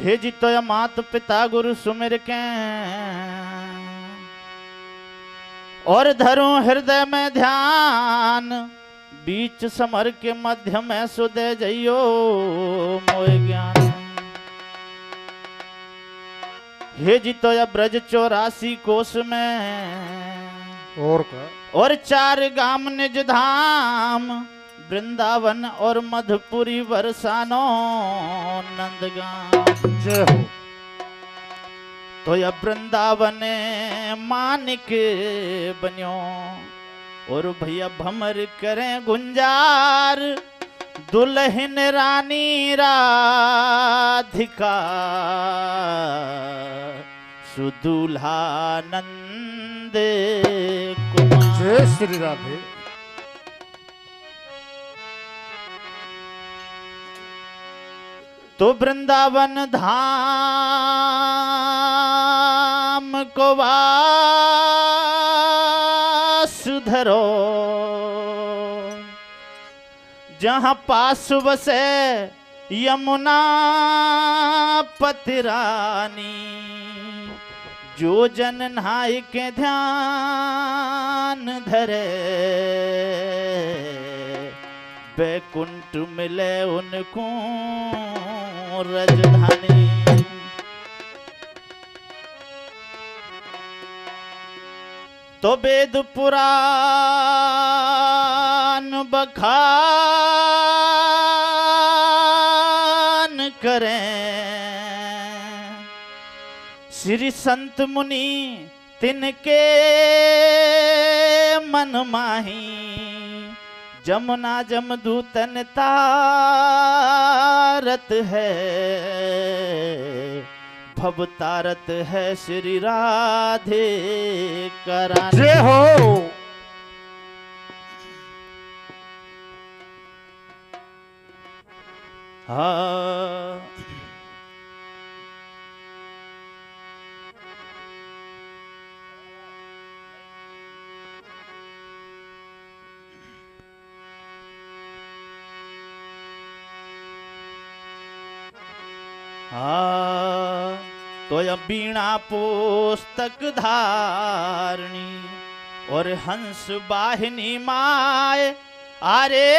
हे जितो या मात पिता गुरु सुमिर के और धरो हृदय में ध्यान बीच समर के मध्य में सुदे जइयो मोय ज्ञान। हे जितो या ब्रज 84 कोस में और का और 4 गाम निज धाम वृंदावन और मधुपुरी बरसानो नंदगाम। जय हो। तो यह वृंदावन मानिक बन्यो और भैया भमर करें गुंजार दुल्हन रानी राधिका सुदुल्हा नंद कुमार। जय श्री राधे। तो वृंदावन धाम को वास धरो जहां पास बसे यमुना पतिरानी जो जन नहाय के ध्यान धरे बैकुंठ मिले उनको राजधानी। तो वेद पुराण बखान करें श्री संत मुनि तिनके मन माही जमुना जमदूतन तारत है भव तारत है श्री राधे करानी। जय हो। हाँ तो यह बीणा पुस्तक धारणी और हंस वाहिनी माय अरे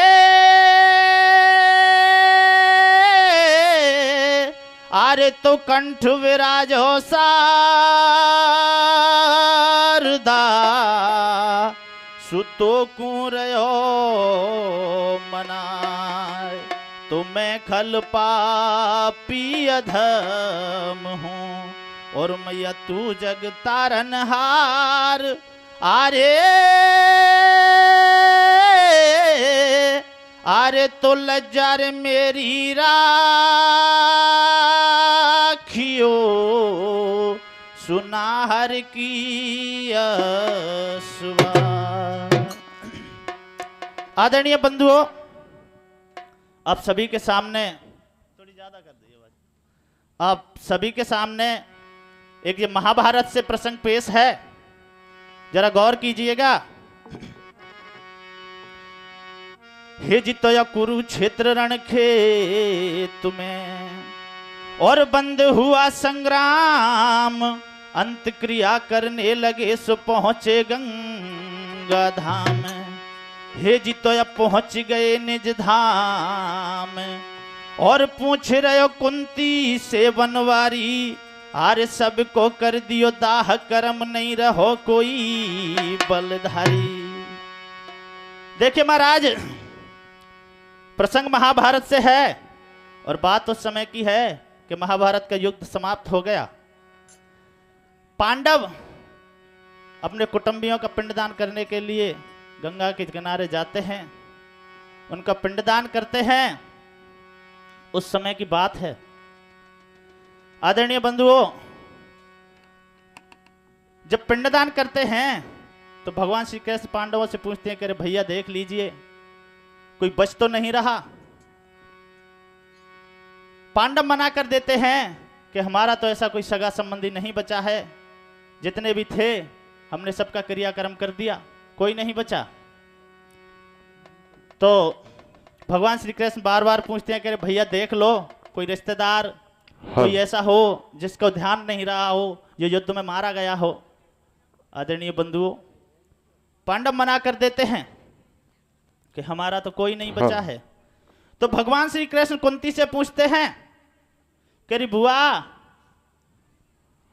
अरे तो कंठ विराजो सारदा सुतो कुरयो मनाय। तो मैं खल पापी अधम हूँ और मैया तू जग तारनहार आरे तो लज्जा रे मेरी राखियो सुनाहर की असवा। आदरणीय बंधुओं, आप सभी के सामने थोड़ी ज्यादा कर दीजिए आवाज। आप सभी के सामने एक ये महाभारत से प्रसंग पेश है, जरा गौर कीजिएगा। हे जितोया कुरुक्षेत्र रण खेत में और बंद हुआ संग्राम अंत क्रिया करने लगे सो पहुंचे गंगा धाम। हे जितोया पहुंच गए निज धाम और पूछ रहे हो कुंती से बनवारी आरे सबको कर दियो दाह कर्म नहीं रहो कोई बलधारी। देखिए महाराज, प्रसंग महाभारत से है और बात उस समय की है कि महाभारत का युद्ध समाप्त हो गया। पांडव अपने कुटुंबियों का पिंडदान करने के लिए गंगा के किनारे जाते हैं, उनका पिंडदान करते हैं। उस समय की बात है। आदरणीय बंधुओं, जब पिंडदान करते हैं तो भगवान श्री कृष्ण पांडवों से पूछते हैं कि अरे भैया देख लीजिए कोई बच तो नहीं रहा। पांडव मना कर देते हैं कि हमारा तो ऐसा कोई सगा संबंधी नहीं बचा है, जितने भी थे हमने सबका क्रियाक्रम कर दिया, कोई नहीं बचा। तो भगवान श्री कृष्ण बार बार पूछते हैं कि भैया देख लो कोई रिश्तेदार कोई ऐसा हो जिसको ध्यान नहीं रहा हो, जो युद्ध में मारा गया हो। आदरणीय बंधुओं, पांडव मना कर देते हैं कि हमारा तो कोई नहीं बचा है। तो भगवान श्री कृष्ण कुंती से पूछते हैं कि बुआ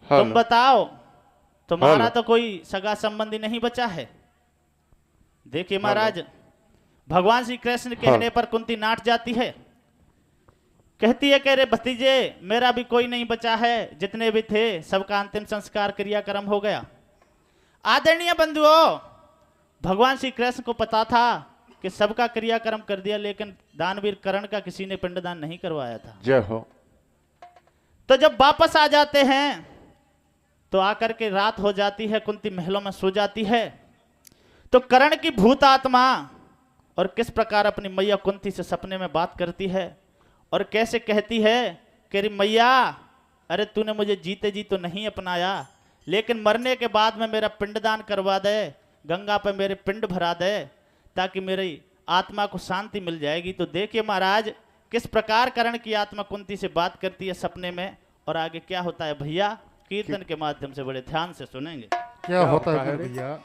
तुम बताओ, तुम्हारा तो कोई सगा संबंधी नहीं बचा है। देखिए महाराज, भगवान श्री कृष्ण कहने पर कुंती नाट जाती है, कहती है कि रे भतीजे, मेरा भी कोई नहीं बचा है, जितने भी थे सबका अंतिम संस्कार क्रियाक्रम हो गया। आदरणीय बंधुओं, भगवान श्री कृष्ण को पता था कि सबका क्रियाक्रम कर दिया, लेकिन दानवीर कर्ण का किसी ने पिंडदान नहीं करवाया था। जय हो। तो जब वापस आ जाते हैं तो आकर के रात हो जाती है, कुंती महलों में सो जाती है। तो कर्ण की भूत आत्मा और किस प्रकार अपनी मैया कुंती से सपने में बात करती है और कैसे कहती है कि मैया, अरे तूने मुझे जीते जी तो नहीं अपनाया, लेकिन मरने के बाद में मेरा पिंडदान करवा दे, गंगा पे मेरे पिंड भरा दे, ताकि मेरी आत्मा को शांति मिल जाएगी। तो देखिए महाराज, किस प्रकार कर्ण की आत्मा कुंती से बात करती है सपने में, और आगे क्या होता है भैया, कीर्तन के माध्यम से बड़े ध्यान से सुनेंगे। क्या होता है भैया?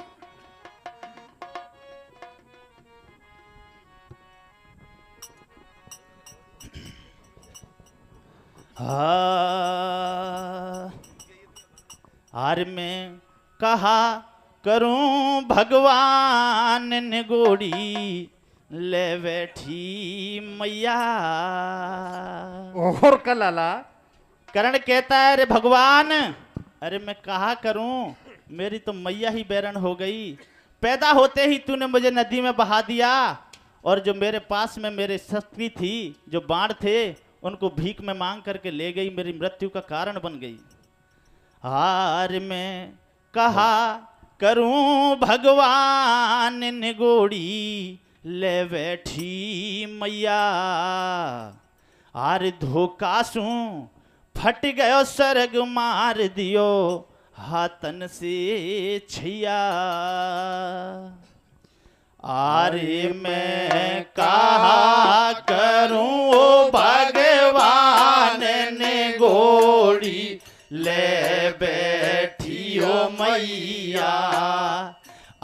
हार में कहा करूं भगवान निगोड़ी ले बैठी मैया। और कलाला कर्ण कहता है, अरे भगवान, अरे मैं कहा करूं, मेरी तो मैया ही बैरन हो गई। पैदा होते ही तूने मुझे नदी में बहा दिया, और जो मेरे पास में मेरे शक्ति थी, जो बाण थे, उनको भीख में मांग करके ले गई, मेरी मृत्यु का कारण बन गई। हार में कहा करूं भगवान निगोड़ी ले बैठी मैया। आर धोखा सू फट गयो सरग मार दियो हाथन से छैया। आरे मैं कहा करूं ओ भगवान ने गोड़ी ले बैठियो मैया।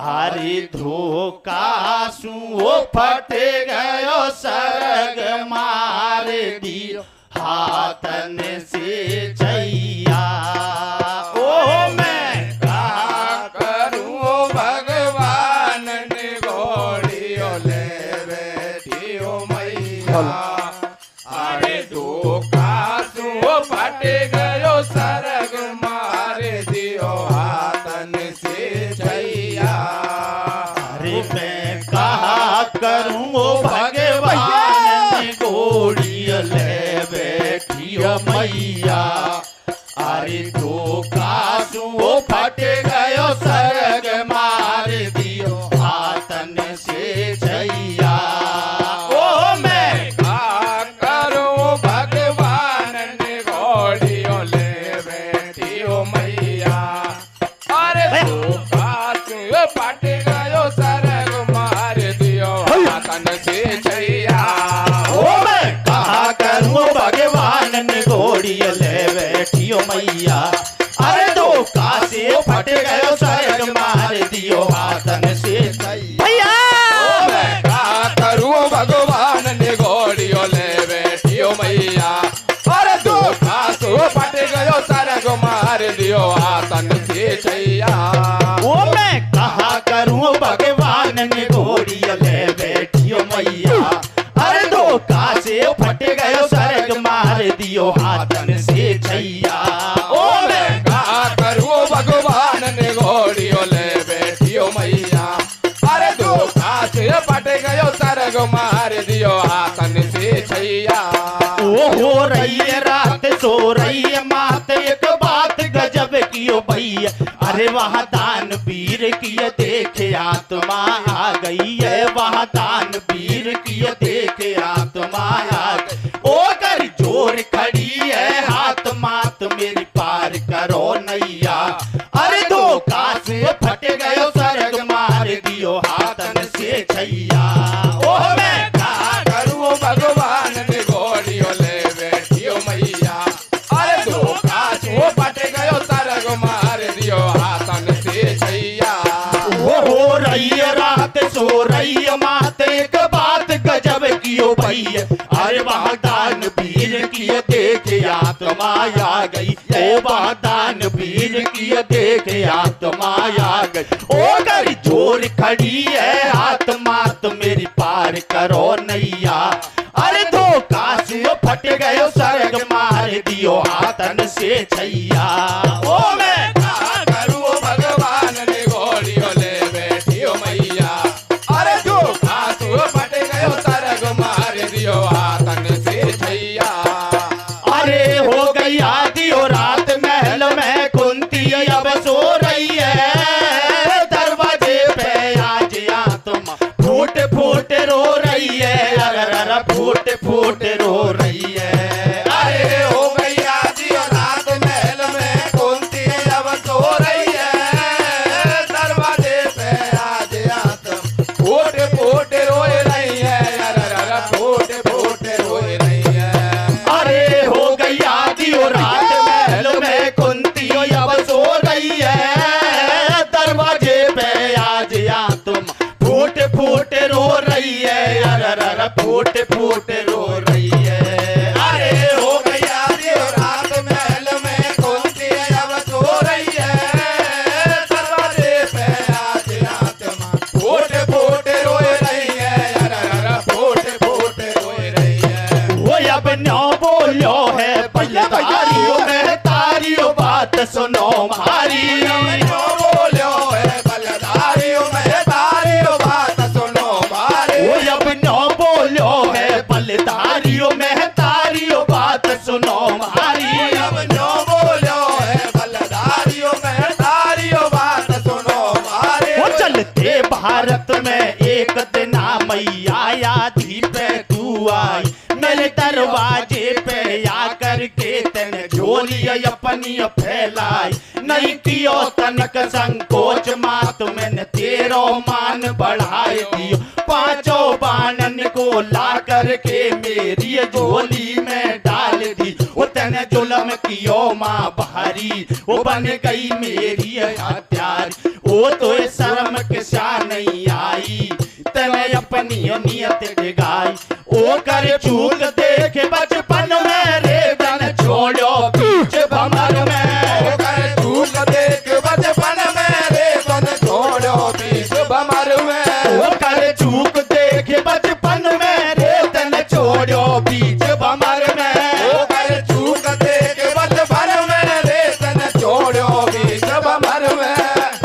आरे धोखा सू फट गयो सरग मार दियो हाथन से छैया। ओ मैं कहा करूं भगवान ने गोड़ियो ले बैठियो मैया। अरे धोखा सू फट गयो सरग मार दियो हाथन से छैया। अरे मैं कहा करूं भगवान ने गोड़ियो ले बैठियो मैया। अरे धोखा सू फट गयो सरग मार दियो हाथन से छैया। ओ मैं कहा करूं भगवान ने गोड़ियो ले बैठियो मैया। अरे धोखा सू फट गयो सरग मार दियो हाथन से छैया। ओ मैं कहा करूं भगवान ने गोड़ियो ले बैठियो मैया। अरे धोखा से फट गयो सरग मार दियो हाथन से छैया। ओ मैं कहा करूं भगवान ने गोड़ियो ले बैठियो मैया। अरे धोखा से फट गयो सरग मार दियो हाथन से छैया। ओ मैं कहा करूं भगवान ने गोड़ियो ले बैठियो मैया। अरे धोखा से फट गयो सरग मार दियो हाथन से छैया। ओ मैं कहा करूं भगवान ने गोड़ियो ले बैठियो मैया। अरे धोखा से फट गयो सरग मार दियो हाथन से छैया। ओ हो रही है रात सो रही है मात, एक बात गजब कियो भैया। अरे वहाँ दान वीर की देखे आत्मा आ गई है, वहाँ दान वीर की देखे आत्मा आ गई। ओ कर जोर खड़ी है हाथ मात मेरी पार करो नैया। अरे धोखा से फट गयो सरग मार दियो हाथन से छैया। ओ मैं कहा करूं भगवान ने गोड़ियो ले बैठियो मैया। आत्मा आ गई, ओ बादान वीर की देखे आत्मा आ गई। ओ कर जोर खड़ी है आत्मा तो मेरी पार करो नैया। अरे दो कासु फट गयो सरग मार दियो हाथन से छैया। ओ मैं क्या करूं भगवान ने गोलियों ले बैठियो मैया। अरे दो कासु फट गयो सरग मार दियो हाथन से छैया। अरे हो गई आधी और रात महल में कुंती अब सो रही है। दरवाजे पे आज आत्मा फूट फूट रो रही है। अरे फूट फूट रो रही है। अरे हो गई आधी और रात महल में कुंती अब सो रही है। दरवाजे पे आज आत्मा फूट फूट रो रही है। अरे फूट फूट रो रही है। अरे हो गई आधी और रात महल में कुंती अब सो रही है। दरवाजे पे आज आत्मा फूट फूट रो रही है। अरे फूट फूट रो रही है। अरे हो गई आधी और रात महल में कुंती अब सो रही है। दरवाजे पे आज आत्मा फूट फूट रो रही है। अरे फूट फूट रो रही है। वो अब न्यो बोलो है पल्लेदारियों में तारियों बात सुनो मारी। बोलो है बलदारियों में तारियों बात सुनो मारे। वो अब न्यो बोलो है पल्लेदारियों में तारियों बात सुनो मारी। अब नो बोलो है बलदारियों में तारियों बात सुनो मारे। वो चलते भारत में एक दिन मैया आधी पे तू आई। मेरे दरवाजे पे आकर के तेने झोली अपनी फैलाई। नहीं कियो तनक संकोच मात मैंने तेरो मान बढ़ाए दियो। पांचों बानन को ला करके मेरी झोली में डाल दी। वो तेने जुल्म कियो माँ भारी वो बन गई मेरी हत्यारी। वो तो शर्म के सा नहीं आई तेने अपनी नियत डिगाई। ओ कर चूक देखे बचपन में रे तन छोड़ो बीच भमर में। ओ कर चूक देख बचपन में रे तन छोड़ो बीच भमर में। ओ कर चूक देखे बचपन में रे तन छोड़ो बीच भमर में। ओ कर चूक देख बचपन में रे तन छोड़ो बीच भमर में।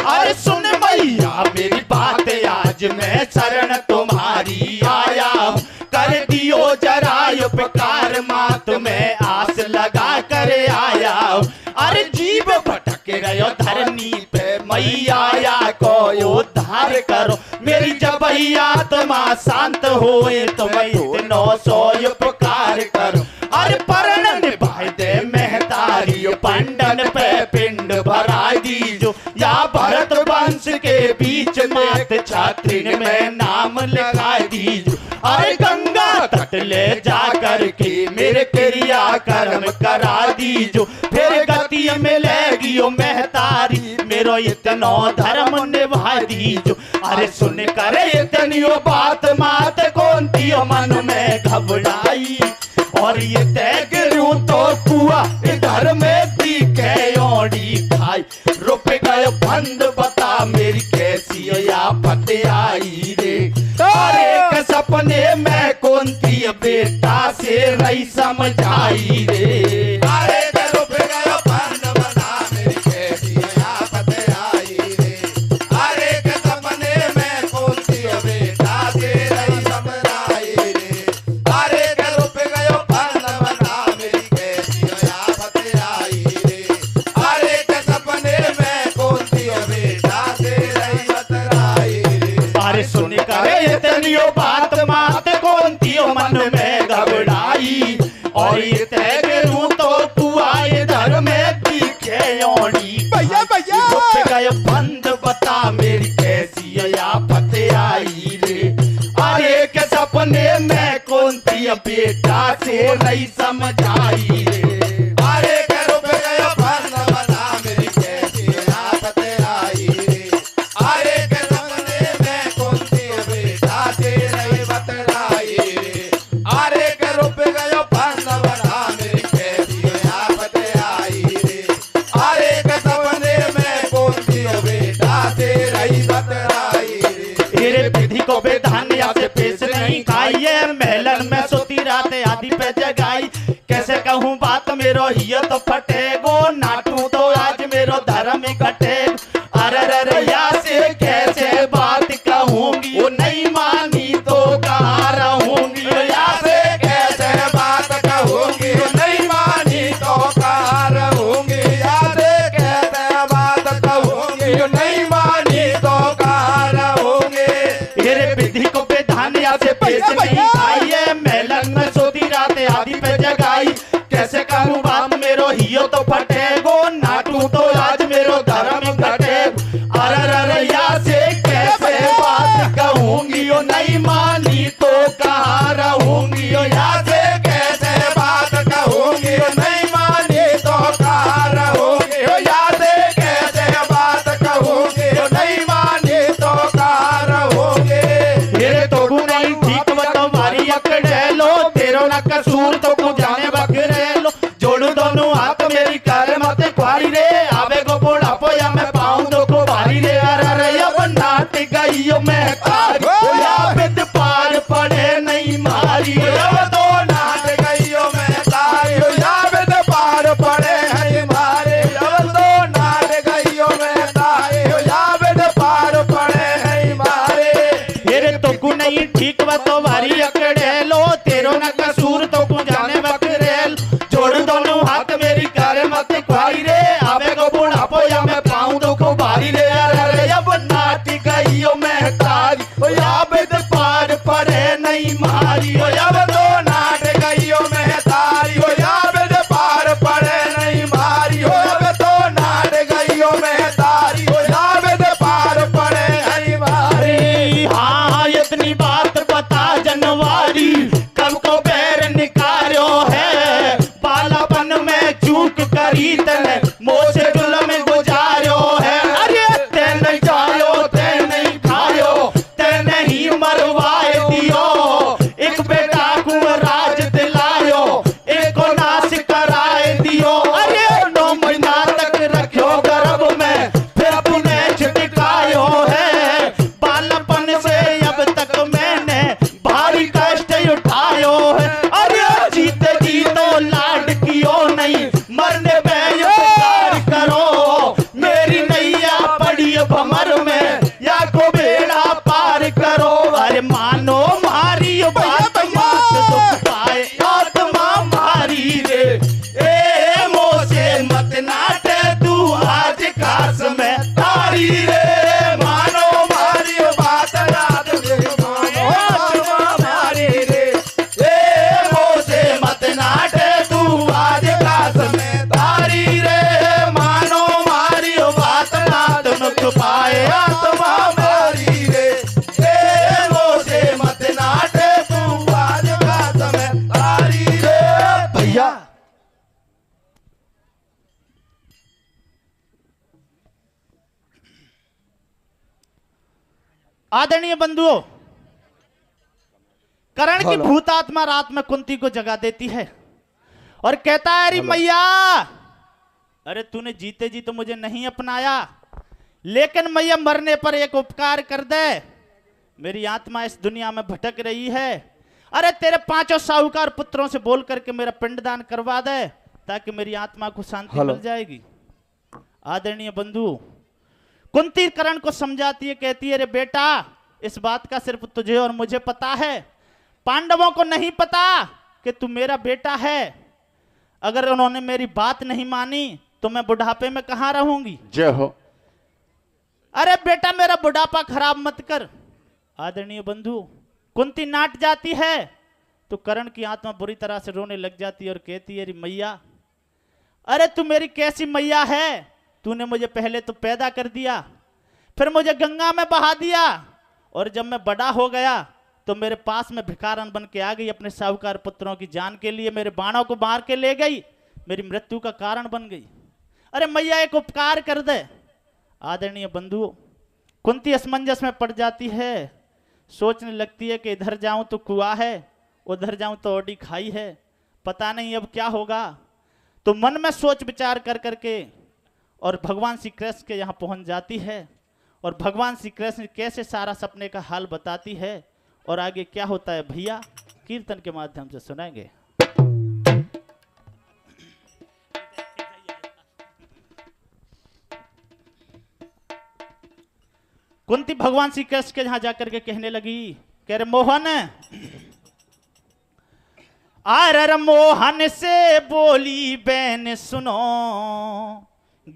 अरे सुन मैया मेरी बात आज मैं शरण तुम्हारी आया हूँ। कर दियो जरा उपकार माँ तुम्हें आस लगा कर आया हूँ। अरे जीव भटक गयो धरनी पे मैया को उद्धार करो। मेरी जब आत्मा शांत होए तुम्हें इतनो सो उपकार करो। अरे परण निभाए दे महतारी पंडन पे पिंड भरा दीजो। या भरत वंश के बीच मात छात्री में नाम लिखा दीजो। अरे गंगा तट ले जा करके मेरे क्रिया कर्म करा दीजो। फिर गति मिलेगी ओ महतारी मेरो इतनो धर्म निभा दीजो। अरे सुन कर इतनी बात मात कौनती मन में घबराई। और ये तैग रू तो कुआ इधर में दिखे ओड़ी खाई। रुप गए बंद बता मेरी कैसी आफत आई रे। अरे एक सपने में कौनती बेटा से रही समझाई रे। अरे रुप गयो बंद बता मेरी कैसी आफत आई रे। अरे के सपने में कौनती बेटा से रही समझाई रे। अरे के रुप गयो बंद बता मेरी कैसी आफत आई रे। अरे के सपने में कौनती बेटा से रही बतराई रे। अरे सुन कर इतनी बात मात कौनती मन में घबराई। और ये तैग रू तो कुआ इधर में दिखे ओड़ी। भैया भैया रुक गए बंद बता मेरी कैसी आफत आई रे। अरे के सपने में कौनती बेटा से नहीं समझाई रे। अरे के रुप गयो बंद बता मेरी कैसी आफत आई रे। अरे के सपने में कौनती बेटा से रही बतराई रे। अरे के रुप गयो बंद बता मेरी कैसी आफत यहाँ से पेश नहीं खाइए, महलन में सोती रात आदि पे जगाई। कैसे कहूँ बात मेरो हियो तो फटेगो, नाटू तो आज मेरो धर्म घटे। अरे रे यहाँ से कैसे बात कहूँगी, वो नहीं मानी तो कहाँ रहूंगी। यहाँ से कैसे बात कहूंगी, नहीं मानी तो कहाँ रहूंगी। यहाँ से कैसे बात कहूंगी, नहीं मानी तो कहाँ रहूंगी। तेरे विधि को विधान यहाँ से पेश नहीं आइए, महलन में सोती रात आदि पे जगाई। कैसे कहूँ बात मेरो हियो तो फटेगो, नाटू तो आज मेरो धर्म घटे। अरे यहाँ से कैसे बात कहूंगी, ओ नहीं मानी तो कहाँ रहूंगी। यहाँ से कैसे बात कहूंगी, नहीं मानी तो कहाँ रहूंगी। यहाँ से कैसे बात कहूंगी, नहीं मानी तो कहाँ रहूंगी। तेरे तो नहीं ठीक बताओ मारी अकड़े लो, तेरो ना कसूर तो तू जाने बकरे लो। जोड़ू दोनों हाथ मेरी कर मत खुआरी रे, आवे गो बोला पोया मैं पाऊं दो को भारी रे। अरे अब नाट गई मैं कारी, या बिद पार पड़े नहीं मारी। अब तो नाट गई मैं तारी, या बिद पार पड़े हैं मारे। अब तो नाट गई मैं तारी, या बिद पार पड़े हैं मारे। तेरे तो को नहीं ठीक बताओ भारी अकड़े लो, तेरो ना कसूर तो को जाने बकरे लो। जोड़ दोनों हाथ मेरी कर मत खुआरी रे, आवे गो बूढ़ा पोया मैं पाऊं दो को भारी रे। अरे अब नाट गई मैं तारी, या बिद पार पड़े नहीं मारी। अब तो नाट गई मैं तारी, या बिद पार पड़े नहीं मारी। अब तो नाट गई मैं तारी, या बिद पार पड़े नहीं मारी। अरे हाँ इतनी बात बता जनवारी, कब को पैर निकालो है। बालापन में चूक करी तने, मोह से जुल्म गुजारो है। अरे ते नहीं जायो ते नहीं खायो, ते नहीं मरवाए दियो। एक बेटा को राज दिलायो, एक को नाश कराए दियो। अरे 9 महीना तक रखो गर्भ में, फिर अपने झटकायो है। बालपन से अब तक मैंने भारी कष्ट उठायो है। अरे जीते जी तो लाड कियो नहीं, मरने पे प्यार करो। मेरी नैया पड़ी भमर में, या को बेड़ा पार करो। अरे मानो मारी बात मात दुख पाए, आत्मा मारी रे। ए मोह से मत नाटे तू आज कास में तारी रे। मानो मारी बात रात में, मानो आत्मा मारी रे। ए मोह से मत नाटे तू आज कास में तारी रे। मानो मारी बात नात दुख पाए, आत्मा मारी रे। ए मोह से मत नाटे तू आज का समय तारी रे। भैया आदरणीय बंधुओं, कर्ण की भूतात्मा रात में कुंती को जगा देती है और कहता है अरे मैया, अरे तूने जीते जी तो मुझे नहीं अपनाया, लेकिन मैया मरने पर एक उपकार कर दे। मेरी आत्मा इस दुनिया में भटक रही है। अरे तेरे 5 साहूकार पुत्रों से बोल करके मेरा पिंडदान करवा दे, ताकि मेरी आत्मा को शांति मिल जाएगी। आदरणीय बंधु, कुंती कर्ण को समझाती है, कहती है अरे बेटा, इस बात का सिर्फ तुझे और मुझे पता है, पांडवों को नहीं पता कि तू मेरा बेटा है। अगर उन्होंने मेरी बात नहीं मानी तो मैं बुढ़ापे में कहां रहूंगी। जय हो। अरे बेटा मेरा बुढ़ापा खराब मत कर। आदरणीय बंधु, कुंती नाट जाती है तो कर्ण की आत्मा बुरी तरह से रोने लग जाती है और कहती है अरे मैया, अरे तू मेरी कैसी मैया है, तूने मुझे पहले तो पैदा कर दिया, फिर मुझे गंगा में बहा दिया, और जब मैं बड़ा हो गया तो मेरे पास में भिखारन बन के आ गई, अपने साहूकार पुत्रों की जान के लिए मेरे बाणों को मार के ले गई, मेरी मृत्यु का कारण बन गई। अरे मैया एक उपकार कर दे। आदरणीय बंधु, कुंती असमंजस में पड़ जाती है, सोचने लगती है कि इधर जाऊं तो कुआं है, उधर जाऊं तो ओडी खाई है, पता नहीं अब क्या होगा। तो मन में सोच विचार कर करके और भगवान श्री कृष्ण के यहाँ पहुंच जाती है, और भगवान श्री कृष्ण कैसे सारा सपने का हाल बताती है और आगे क्या होता है भैया कीर्तन के माध्यम से सुनाएंगे। कुंती भगवान श्री कृष्ण के यहां जाकर के कहने लगी, कह रहे मोहन, आर मोहन से बोली बहन सुनो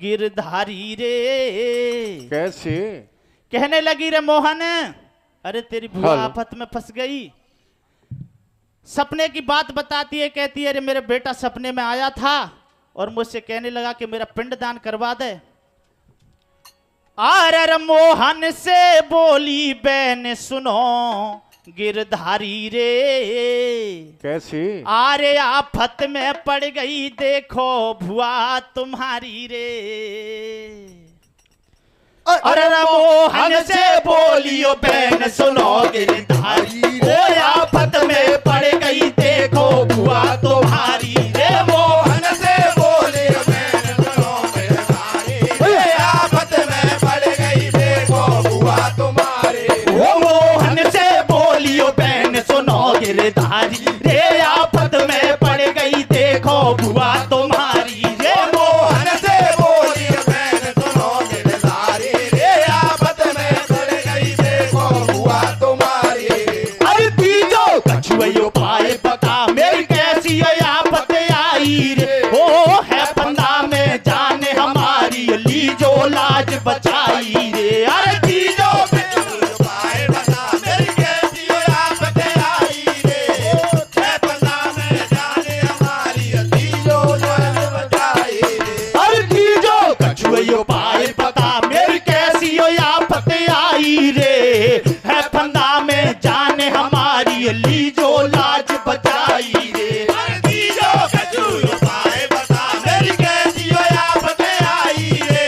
गिरधारी रे। कैसे? कहने लगी रे मोहन, अरे तेरी बुआ हेलो। आफत में फंस गई। सपने की बात बताती है, कहती है अरे मेरा बेटा सपने में आया था और मुझसे कहने लगा कि मेरा पिंड दान करवा दे। आर मोहन से बोली बहन सुनो गिरधारी रे। कैसे? आरे आफत में पड़ गई देखो भुआ तुम्हारी रे। अरे मोहन से बोलियो बहन सुनो गिरधारी रे। आफत में पड़ गई देखो भुआ तुम्हारी रे। मोहन से बोली बहन सुनो गिरधारी रे। आफत में पड़ गई देखो बुआ तुम्हारी। ओ मोहन से बोलियो बहन सुनो गिरधारी रे। आफत में पड़ गई देखो भुआ तुम्हारी रे। मोहन से बोली बहन सुनो गिरधारी रे। आफत में पड़ गई देखो बुआ तुम्हारी। अरे तीजो कछुएयो पाए पता मेरी कैसी आफत आई रे। ओ है फंदा में जाने हमारी लीजो लाज बचाई रे। अरे तीजो पाए बता मेरी कैसी आफत आई रे। है पता में जाने हमारी तीजो लाज बचाई रे। अरे तीजो कछुएयो पाए पता मेरी कैसी आफत आई रे। है फंदा में जाने हमारी लीजो लाज बचाई रे। तीजो कछुओ पाए बता मेरी कैसी आफत आई रे।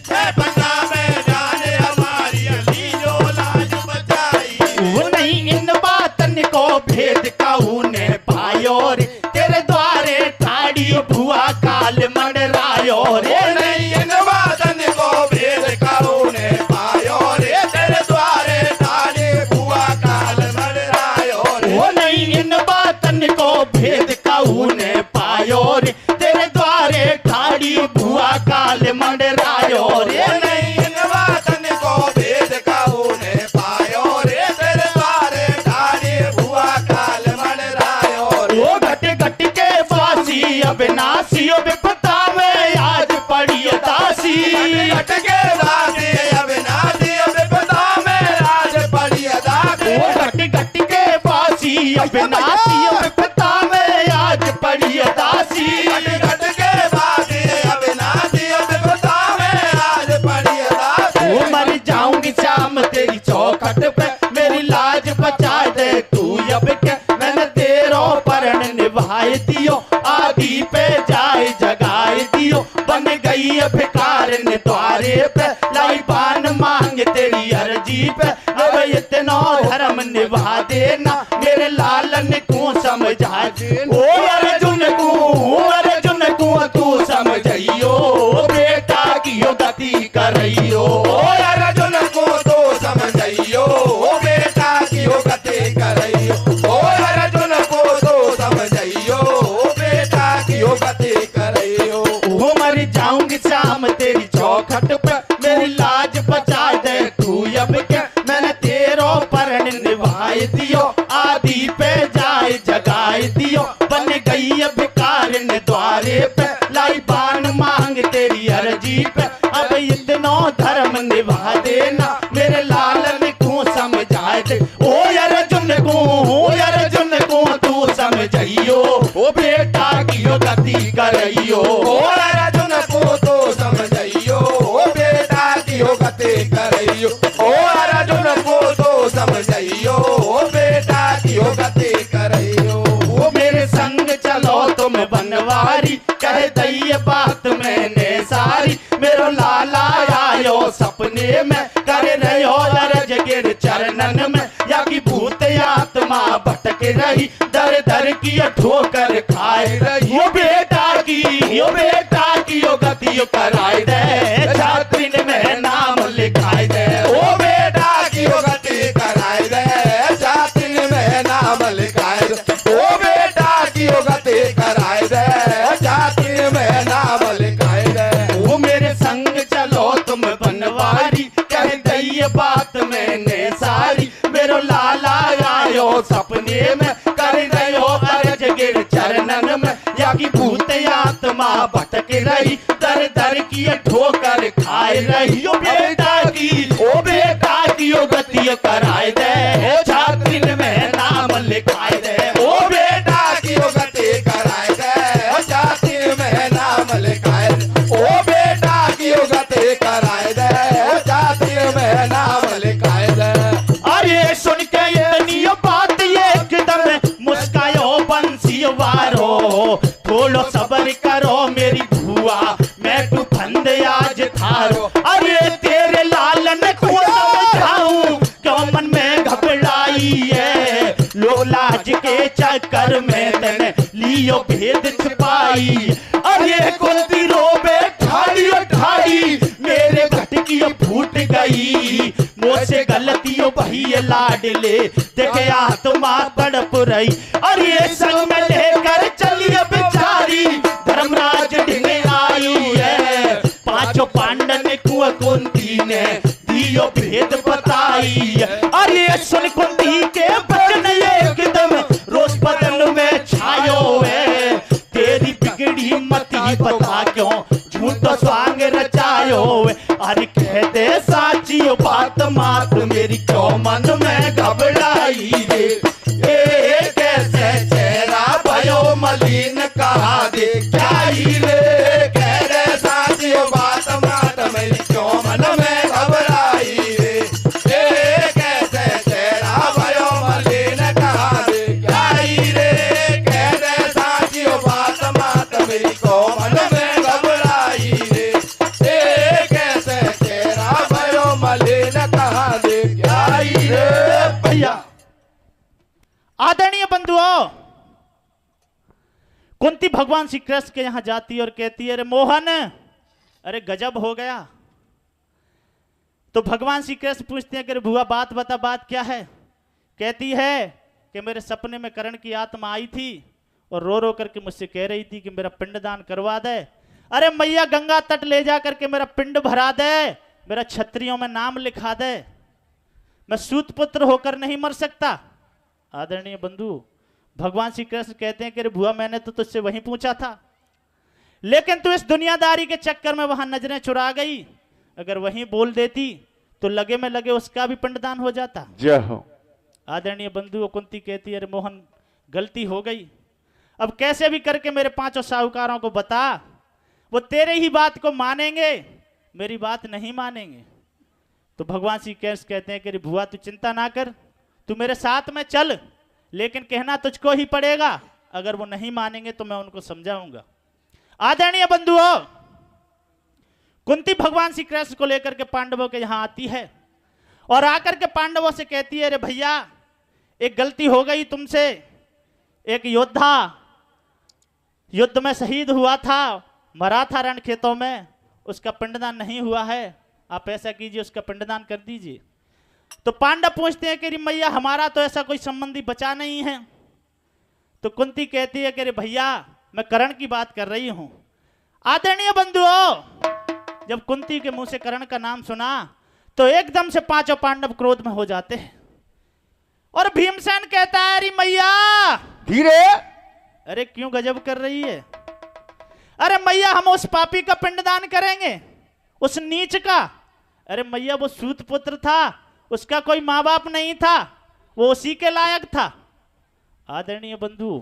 है पता में जाने हमारी तीजो लाज बचाई। वो नहीं इन बातन को भेद काऊने पायो रे। तेरे द्वारे ठाड़ी भुआ काल मंडरायो रे। नहीं इन वादन को भेद करूने पायो रे। तेरे द्वारे ठाड़ी बुआ काल मंडरायो रे। वो नहीं इन बातन को भेद काऊने पायो रे। तेरे द्वारे ठाड़ी भुआ काल मंडरायो रे। नहीं इन वादन को भेद करूने पायो रे। तेरे द्वारे ठाड़ी बुआ काल मंडरायो रे। वो घट घट के बासी अविनाशी विपता में आज पड़ी दासी। घट के दासी अविनाशी विपदा में आज पड़ी दासी। वो घट घट के बासी अविनाशी विपता में आज पड़ी दासी। घट के दासी अविनाशी विपदा में आज पड़ी दासी। वो मर जाऊंगी शाम तेरी चौखट पे मेरी लाज बचा दे तू अब के। मैंने तेरो परण निभाए दियो आदि पे जाए जगाए दियो। बन गई भिकार ने द्वारे पे लाई पान मांग तेरी अर्जी पे। अब इतना धर्म निभा देना मेरे लालन को समझा दे। ओ अर्जुन को तू समझियो बेटा की गति करइयो। ओ अर्जुन को तो समझइयो बेटा की गति करइयो। ओ अर्जुन को तो समझइयो बेटा की गति करइयो। वो मर जाऊंगी शाम तेरी चौखट पे मेरी लाज बचा दे तू अब के। मैंने तेरो परण निभाए दियो आदि पे जाए जगाए दियो। बन गई भिकार ने द्वारे पे लाई बान मांग तेरी अर्जी पे। अब इतना धर्म निभा देना मेरे लालन को समझा दे। ओ अर्जुन को तू समझियो ओ बेटा की गति करइयो। ओ अर्जुन को तो समझइयो बेटा की गति करइयो। ओ अर्जुन को तो समझइयो बेटा की गति करइयो। वो मेरे संग चलो तुम बनवारी कह दई बात मैंने सारी। मेरो लाला आयो सपने में कर रहो अरज गिर चरणन में। या की भूत आत्मा भटक रही दर दर की ठोकर खाए रही। यो बेटा की गति कराए दे छात्रिन में नाम लिखाए दे। ओ बेटा की गति कराए दे। की ठोकर खाए रही ओ बेटा की ओ गति कराए दे छात्र में नाम लिखाए दे ओ बेटा की ओ गति कराए दे जाति में नाम लिखाए दे ओ बेटा की ओ गति कराए दे जाति में नाम लिखाए दे। अरे सुन के इतनी बात एकदम मुस्कायो बंसी वारो थोड़ो सबर करो मेरी भुआ मैं तू फंद आज थारो। अरे तेरे लालन को समझाऊं क्यों मन में घबराई है लो लाज के चक्कर में तने लियो भेद छिपाई। अरे कुंती रोबे ठाड़ी ठाड़ी मेरे घटकी फूट गई मुझसे गलतियों भई लाडले देखे आत्मा तड़प रही। अरे संग में लेकर चलिए बेचारी धर्मराज ढिंगे आई है पांचों पांडन कुआ कुंती ने दियो भेद बताई है। अरे सुन कुंती के बचन एकदम रोज बदन में छायो है तेरी बिगड़ी मती बता क्यों झूठो स्वांग रचायो है। अरे कहते साची बात मात मेरी क्यों मन में घबराई रे ए कैसे चेहरा भयो मलिन कहा दे क्या ही रे कह रे साची बात मात मेरी क्यों मन में घबराई रे ए कैसे चेहरा भयो मलिन कहा दे क्या ही रे कह रे साची बात मात मेरी क्यों मन में घबराई रे ए कैसे चेहरा भयो मलिन कहा दे क्या ही रे। भैया आदरणीय बंधुओं कुंती भगवान श्री कृष्ण के यहां जाती है और कहती है अरे मोहन अरे गजब हो गया। तो भगवान श्री कृष्ण पूछते हैं कि अरे बुआ बात बता बात क्या है। कहती है कि मेरे सपने में कर्ण की आत्मा आई थी और रो रो करके मुझसे कह रही थी कि मेरा पिंडदान करवा दे। अरे मैया गंगा तट ले जा करके मेरा पिंड भरा दे मेरा क्षत्रियों में नाम लिखा दे मैं सूत पुत्र होकर नहीं मर सकता। आदरणीय बंधु भगवान श्री कृष्ण कहते हैं कि अरे बुआ मैंने तो तुझसे वहीं पूछा था लेकिन तू इस दुनियादारी के चक्कर में वहां नजरें चुरा गई। अगर वहीं बोल देती तो लगे में लगे उसका भी पिंडदान हो जाता। जय हो। आदरणीय बंधु कुंती कहती है अरे मोहन गलती हो गई अब कैसे भी करके मेरे पांचों साहूकारों को बता वो तेरे ही बात को मानेंगे मेरी बात नहीं मानेंगे। तो भगवान श्री कृष्ण कहते हैं कि अरे बुआ तू चिंता ना कर तू मेरे साथ में चल लेकिन कहना तुझको ही पड़ेगा अगर वो नहीं मानेंगे तो मैं उनको समझाऊंगा। आदरणीय बंधुओं कुंती भगवान श्री कृष्ण को लेकर के पांडवों के यहां आती है और आकर के पांडवों से कहती है अरे भैया एक गलती हो गई तुमसे एक योद्धा युद्ध में शहीद हुआ था मरा था रण खेतों में उसका पिंडदान नहीं हुआ है आप ऐसा कीजिए उसका पिंडदान कर दीजिए। तो पांडव पूछते हैं कि मैया हमारा तो ऐसा कोई संबंधी बचा नहीं है। तो कुंती कहती है कि अरे भैया मैं कर्ण की बात कर रही हूं। आदरणीय बंधुओं जब कुंती के मुंह से कर्ण का नाम सुना तो एकदम से पांचों पांडव क्रोध में हो जाते हैं और भीमसेन कहता है अरे मैया धीरे। अरे क्यों गजब कर रही है। अरे मैया हम उस पापी का पिंडदान करेंगे उस नीच का। अरे मैया वो सूत पुत्र था उसका कोई माँ बाप नहीं था वो उसी के लायक था। आदरणीय बंधु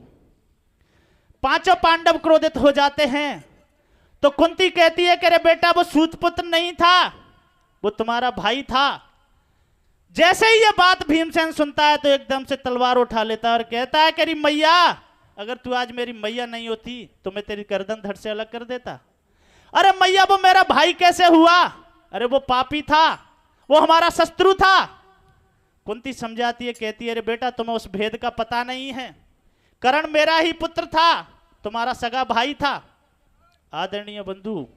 पांचों पांडव क्रोधित हो जाते हैं। तो कुंती कहती है कि अरे बेटा वो सूत पुत्र नहीं था वो तुम्हारा भाई था। जैसे ही ये बात भीमसेन सुनता है तो एकदम से तलवार उठा लेता है और कहता है कि अरे मैया अगर तू आज मेरी मैया नहीं होती तो मैं तेरी गर्दन धड़ से अलग कर देता। अरे मैया वो मेरा भाई कैसे हुआ। अरे वो पापी था वो हमारा शत्रु था। कुंती समझाती है कहती है अरे बेटा तुम्हें उस भेद का पता नहीं है कर्ण मेरा ही पुत्र था तुम्हारा सगा भाई था। आदरणीय बंधु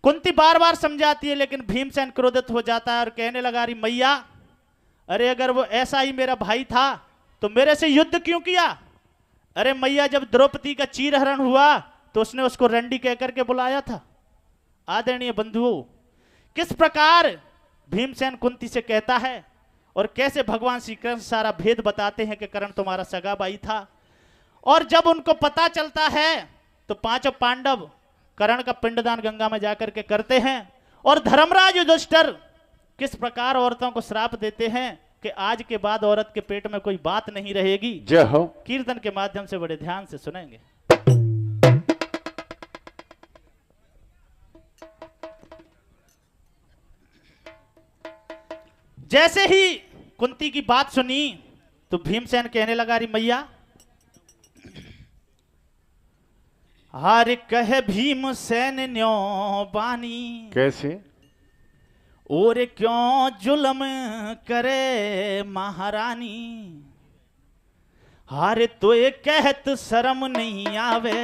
कुंती बार बार समझाती है लेकिन भीमसेन क्रोधित हो जाता है और कहने लगा रही मैया अरे अगर वो ऐसा ही मेरा भाई था तो मेरे से युद्ध क्यों किया। अरे मैया जब द्रौपदी का चीरहरण हुआ तो उसने उसको रंडी कह करके बुलाया था। आदरणीय बंधुओं किस प्रकार भीमसेन कुंती से कहता है और कैसे भगवान श्री कृष्ण सारा भेद बताते हैं कि कर्ण तुम्हारा सगा भाई था। और जब उनको पता चलता है तो पांचों पांडव कर्ण का पिंडदान गंगा में जाकर के करते हैं और धर्मराज युधिष्ठिर किस प्रकार औरतों को श्राप देते हैं कि आज के बाद औरत के पेट में कोई बात नहीं रहेगी। जय हो। कीर्तन के माध्यम से बड़े ध्यान से सुनेंगे। जैसे ही कुंती की बात सुनी तो भीमसेन कहने लगा, री मैया, हार कह भीमसेन न्यो बानी, कैसे और क्यों जुल्म करे महारानी, हार तो ये कहत शर्म नहीं आवे,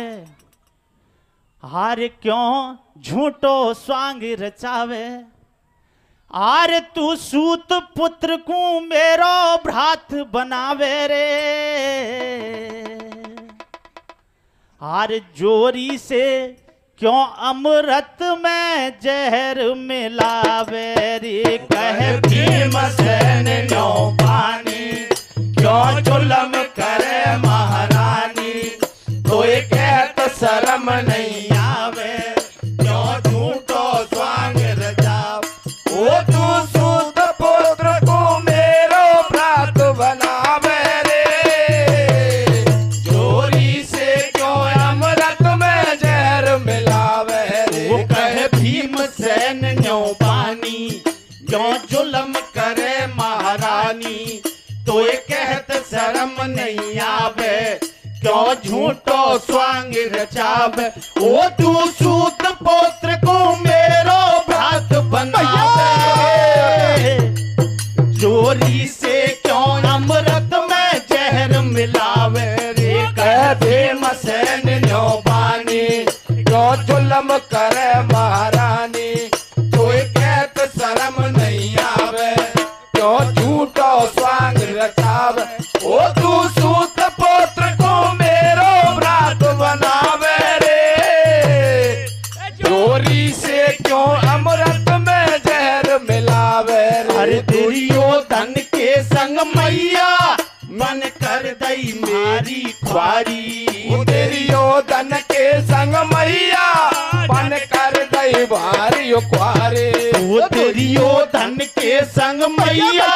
हार क्यों झूठो स्वांग रचावे, आर तू सूत पुत्र को मेरो भ्रात बनावे रे, आर जोरी से क्यों अमृत में जहर मिलावे रे, कह भीमसेन न्यो बानी, क्यों जुल्म करे महारानी, तो ये कहत शर्म नहीं आवे, क्यों झूठो स्वांग रचावे, ओ तू सूत पुत्र को मेरो भ्रात बनावे रे, चोरी से क्यों अमृत में जहर मिलावे रे, वो कहे भीमसेन न्यो बानी, क्यों जुल्म करे महारानी, तो ये कहत शर्म नहीं आवे, क्यों झूठो स्वांग रचावे, ओ तू सूत पुत्र को मेरो भ्रात बनावे, चोरी से क्यों अमृत में जहर मिलावे रे, कह भीमसेन न्यो बानी, क्यों जुल्म करे महारानी, तो ये कहत शर्म नहीं आवे, क्यों झूठो स्वांग रचावे, ओ तू सूत पुत्र को मेरो भ्रात बनावे रे, चोरी से क्यों अमृत में जहर मिलावे रे, अरे दुर्योधन के संग मैया मन कर दई मेरी ख्वारी, दुर्योधन के संग मैया बन कर दई भारी क्वारे, दुर्योधन के संग मैया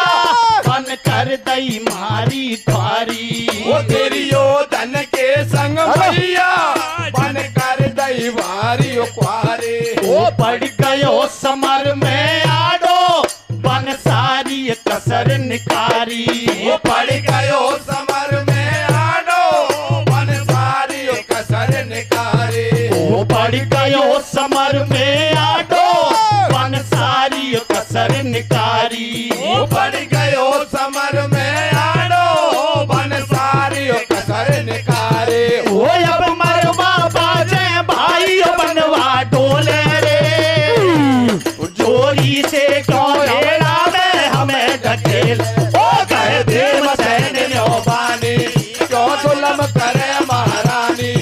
मन कर दई मारी ख्वारी, दुर्योधन के संग मैया बन कर दई भारी क्वारे, वो पड़ गयो समर में आडो बन सारी कसर निकारी, वो पड़ गयो समर में आडो बन सारी कसर निकारे, वो पड़ गयो समर में आडो बन सारी कसर निकारी, वो पड़ गयो समर में आडो बन सारी कसर निकारे, वो अब मरवा बाजे भाई बनवा डोले रे, जोरी से क्यों हेरावे हमें ढकेल, ओ कहे भीमसेन न्यो बानी, क्यों जुल्म करे महारानी,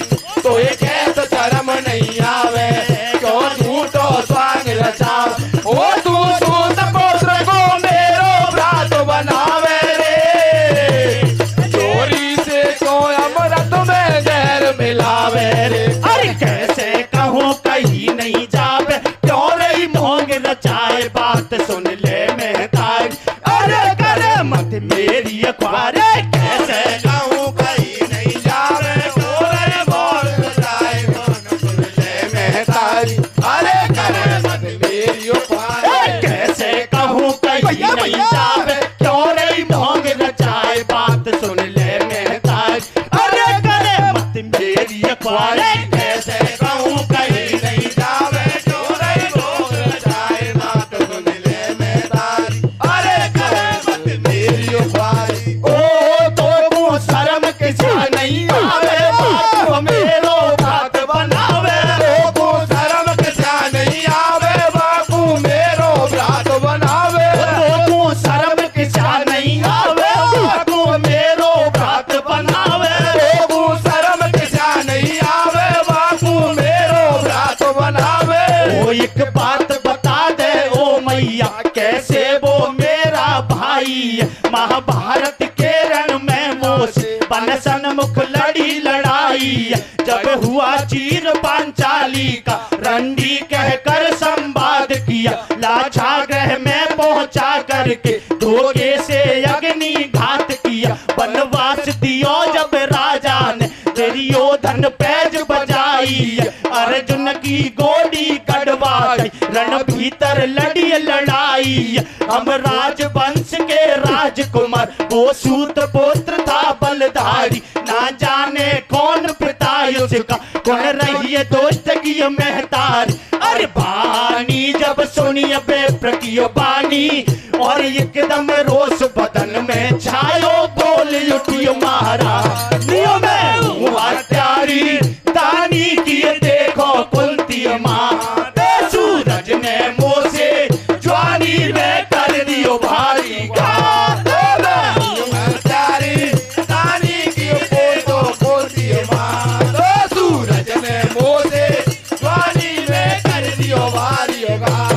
तो ये कहत शर्म नहीं आवे, क्यों झूठो स्वांग रचावे, ओ तू सूत पुत्र को मेरो भ्रात बनावे रे, चोरी से क्यों अमृत में जहर मिलावे रे, अरे कैसे कहूँ कहीं नहीं जावे, क्यों रही मोंग रचाए बात सुन ले महतारी, अरे करे मत मेरी अखबारे, कैसे कहूँ कहीं नहीं जावे, तोरे बोल रचाए मन सुन ले महतारी, अरे करे मत मेरी ए, कैसे कहूँ कहीं नहीं जावे, क्यों रही मोंग रचाए बात सुन ले महतारी, अरे करे मत मेरी अखबारे, कैसे कहूँ कहीं नहीं जावे, तोरे बोल रचाए बात सुन ले महतारी, अरे करे मत मेरी ख्वारी, ओ तो शर्म किसी नहीं आवे, बाप मेरो बात बनावे, को शर्म किसा नहीं आवे, बापू मेरो भ्रात बनावे, तो शर्म किसा नहीं आवे, बापू मेरो बात बनावे, को शर्म किसा नहीं आवे, बापू मेरो भ्रात बनावे, ओ एक बात बता दे ओ मैया, कैसे वो मेरा भाई महाभारत के रण में वो बन सन्मुख लड़ी लड़ाई, जब हुआ चीर पांचाली का किया, लाक्षागृह में पहुंचा करके धोखे से अग्नि घात किया। वनवास दियो जब राजा ने दुर्योधन पैज बजाई, अर्जुन की गोली कड़वा गई, रण भीतर लड़ी लड़ाई। हम राजवंश के राजकुमार, वो सूत पुत्र था बलधारी, ना जाने कौन पिता उसका, कौन रही है दोस्त की महतारी। अरे बानी जब सुनी बेप्र की बानी, और एकदम रोष बदन में छायो, बोल उठी महाराज नियो में हूँ हत्यारी, दानी की देखो कुंती माँ, सूरज ने मुँह से ज्वानी में कर दियो भारी घात। हत्यारी दानी की देखो कुंती माँ, सूरज ने मुँह से ज्वानी में कर दियो भारी घात।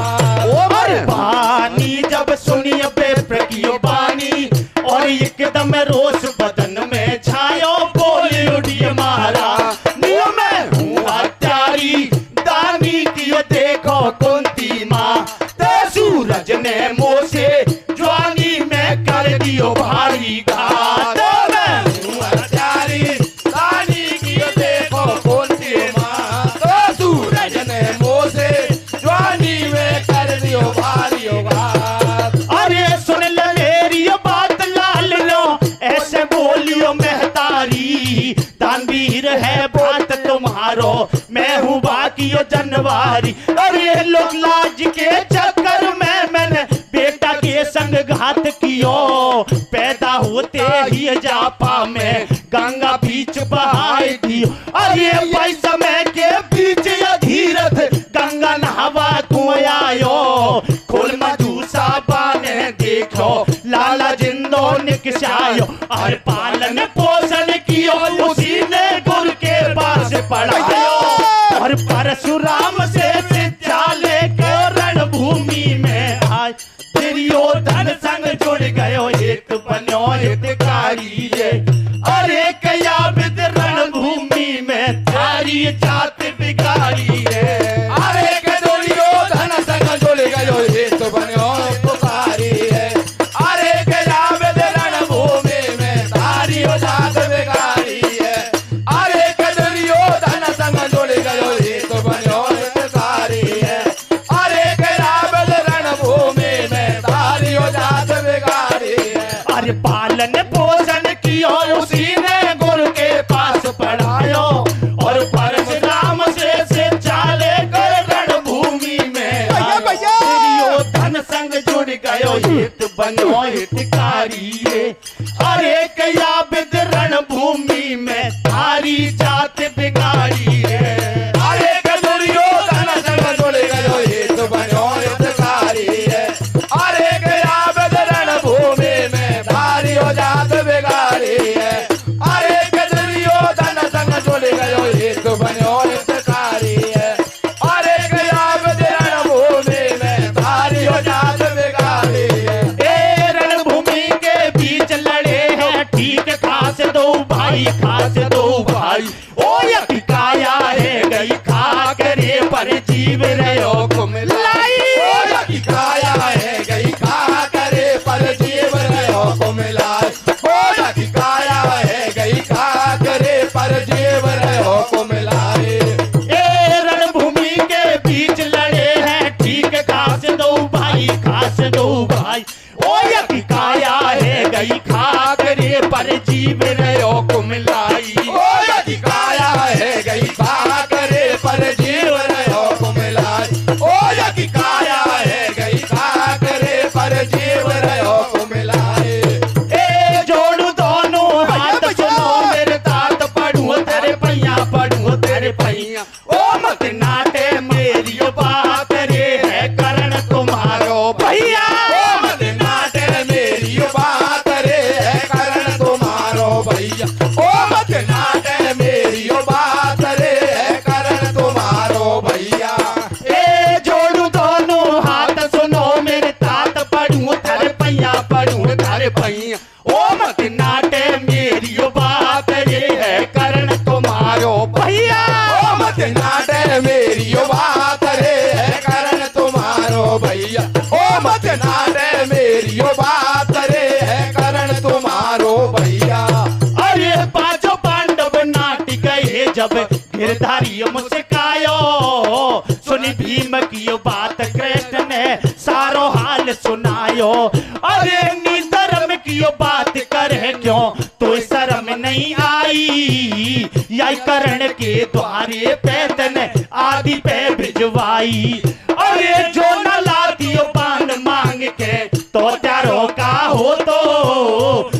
बानी जब सुनी बेप्र की बानी, और एकदम रोष बदन में छायो, बोली उठी महाराज नियो में हूँ हत्यारी, दानी की देखो कुंती माँ, सूरज ने मुँह से ज्वानी में कर दियो भारी घात। हत्यारी दानी की देखो कुंती माँ, सूरज ने मुँह से ज्वानी में कर दियो भारी घात। अरे सुन ले मेरी बात लाल लो, ऐसे बोलियो महतारी, दानवीर है बात तुम्हारो, मैं हूँ बाकियो जनवारी। अरे लोग लाज के चक्कर में मैंने बेटा के संग घात कियो, पैदा होते ही जापा में गंगा बीच बहाई दियो। अरे भाई समय के बीच अधीरथ गंगा नहावा कुआं आयो, खोल मधुसा बाने देखो, लाला जिंदो निकसायो। और पालन पोषण कियो, उसी ने गुरु के पास पढ़ायो, और परशुराम से शिक्षा लेकर रणभूमि में आए। दुर्योधन संग जुड़ गयो, एक बनो हितकारी ये, अरे कया विद रणभूमि में थारी जात बिगाड़ी है। अरे के दुर्योधन संग जुड़ गयो, ये तो बनो पुकारी है। अरे के जावेद रणभूमि में तारी जात बिगाड़ी है। अरे के दुर्योधन संग जुड़ गयो, ये तो बनो पुकारी है। अरे के जावेद रणभूमि में तारी जात बिगाड़ी है। अरे पालन पोषण कियो, उसी ने गुरु के पास पढ़ायो, और परशुराम से शिक्षा लेकर रणभूमि में दुर्योधन संग जुड़ गयो, हित बनो हितकारी ये। अरे कया विद रणभूमि में थारी जात बिगाड़ी है। अरे के दुर्योधन संग जुड़ गयो, ये तो बनो हितकारी है। अरे के जावेद रणभूमि में तारी जात बिगाड़ी है। अरे के दुर्योधन संग जुड़ गयो, ये तो बनो हितकारी है। अरे के जावेद रणभूमि में तारी जात बिगाड़ी है। ए रणभूमि के बीच लड़े हैं, ठीक खास दो भाई, खास दो भाई। ओ यकी काया है गई खा करे, पर जीव रहो कुमलाई। ओ यकी काया है गई खा करे, पर जीव रहो कुमलाई। ओ यकी काया है गई खा करे, पर जीव रहो कुमलाई। ए रणभूमि के बीच लड़े हैं, ठीक खास दो भाई, खास दो भाई। ओ यकी काया है गई खा करे, पर जीव रहो कुमलाई। ओ यकी काया है गई खा करे, पर जीव रहो कुमलाई। ओ यकी काया है गई खा करे, पर जीव रहो कुमलाई। ए जोड़ू दोनों हाथ, सुनो मेरे तात, पढ़ू तेरे पैया, पढ़ू तेरे पैया। ओ मत नाटे मेरी बात रे, है करण तुम्हारो भैया। ओ मत नाटे मेरी बात रे, है करण तुम्हारो भैया। ओ मत नाटे मेरी बात रे, है करण तुम्हारो भैया। ए जोड़ू दोनों तब गिरधारी मुस्कायो। सुनी भीम की यो बात कृष्ण ने सारो हाल सुनायो। अरे नी धर्म की यो बात करे क्यों तो शर्म नहीं आई। या करण के द्वारे पैदन आदि पे भिजवाई। अरे जो न ला दियो पान मांग के तो त्यारो का हो तो